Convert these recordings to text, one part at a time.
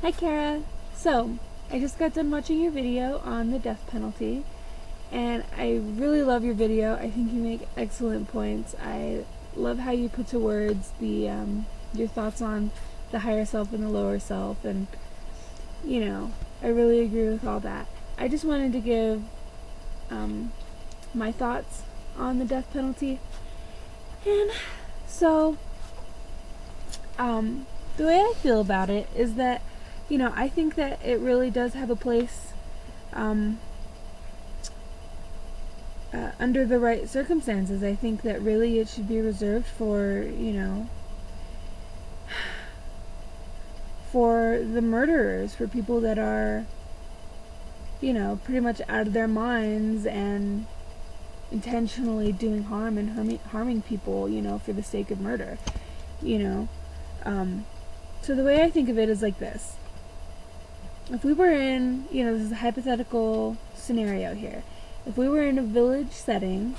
Hi Kara. So, I just got done watching your video on the death penalty, and I really love your video. I think you make excellent points. I love how you put to words your thoughts on the higher self and the lower self, and I really agree with all that. I just wanted to give my thoughts on the death penalty. And so the way I feel about it is that I think that it really does have a place under the right circumstances. I think that really it should be reserved for for the murderers, for people that are pretty much out of their minds and intentionally doing harm and harming people for the sake of murder. So the way I think of it is like this. If we were in, this is a hypothetical scenario here. If we were in a village setting,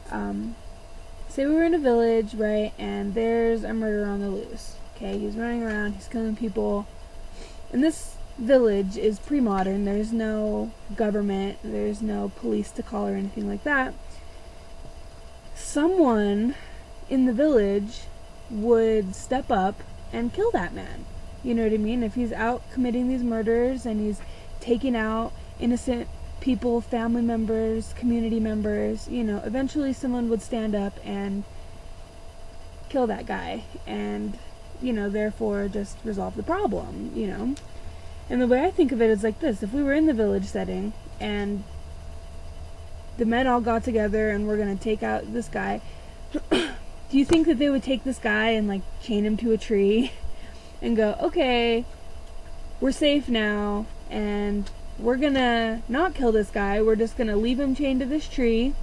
say we were in a village, right, and there's a murderer on the loose. Okay, he's running around, he's killing people. And this village is pre-modern. There's no government, there's no police to call or anything like that. Someone in the village would step up and kill that man. You know what I mean? If he's out committing these murders and he's taking out innocent people, family members, community members, eventually someone would stand up and kill that guy and, therefore just resolve the problem, And the way I think of it is like this. If we were in the village setting and the men all got together and we're going to take out this guy, do you think that they would take this guy and chain him to a tree and go, okay, we're safe now and we're gonna not kill this guy, we're just gonna leave him chained to this tree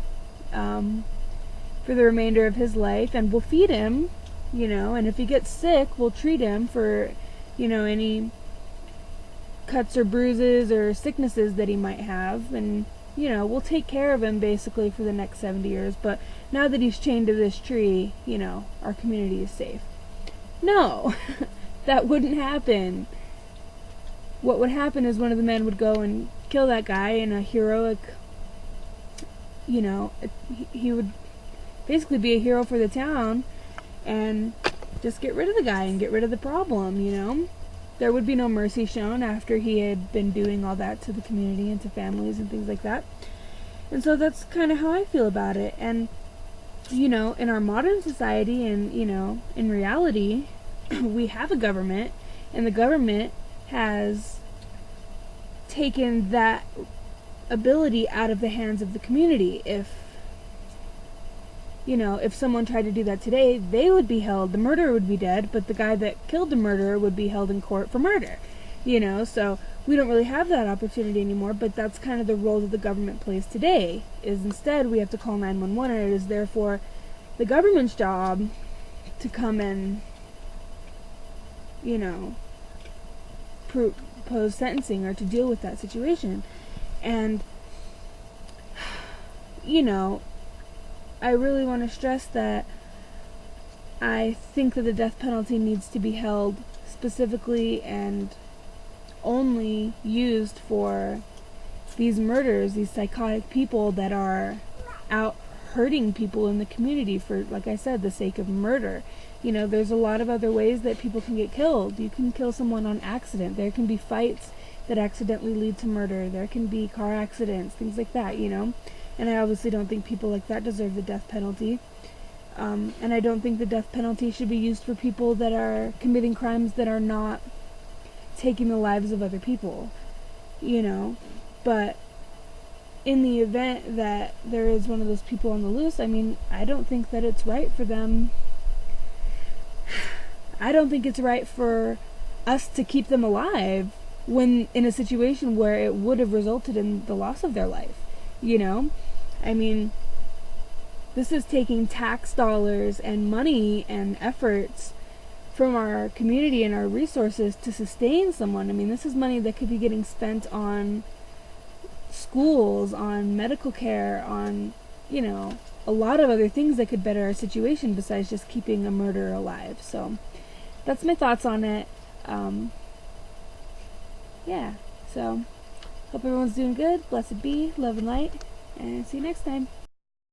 for the remainder of his life, and we'll feed him, and if he gets sick, we'll treat him for any cuts or bruises or sicknesses that he might have, and we'll take care of him basically for the next 70 years, but now that he's chained to this tree, our community is safe. No, that wouldn't happen. What would happen is one of the men would go and kill that guy in a heroic, he would basically be a hero for the town and just get rid of the guy and get rid of the problem, There would be no mercy shown after he had been doing all that to the community and to families and things like that. And so that's kind of how I feel about it. And, in our modern society and, in reality, we have a government, and the government has taken that ability out of the hands of the community. If someone tried to do that today, they would be held, the murderer would be dead, but the guy that killed the murderer would be held in court for murder. So we don't really have that opportunity anymore, but that's kind of the role that the government plays today, is instead we have to call 911, and it is therefore the government's job to come and propose sentencing or to deal with that situation. And I really want to stress that I think that the death penalty needs to be held specifically and only used for these murders, these psychotic people that are out hurting people in the community for, like I said, the sake of murder. There's a lot of other ways that people can get killed. You can kill someone on accident. There can be fights that accidentally lead to murder. There can be car accidents, things like that, And I obviously don't think people like that deserve the death penalty. And I don't think the death penalty should be used for people that are committing crimes that are not taking the lives of other people, But in the event that there is one of those people on the loose, I don't think that it's right for them. I don't think it's right for us to keep them alive when in a situation where it would have resulted in the loss of their life, This is taking tax dollars and money and efforts from our community and our resources to sustain someone. This is money that could be getting spent on schools, on medical care, on, a lot of other things that could better our situation besides just keeping a murderer alive. So that's my thoughts on it. yeah. So, hope everyone's doing good. Blessed be, love and light, and see you next time.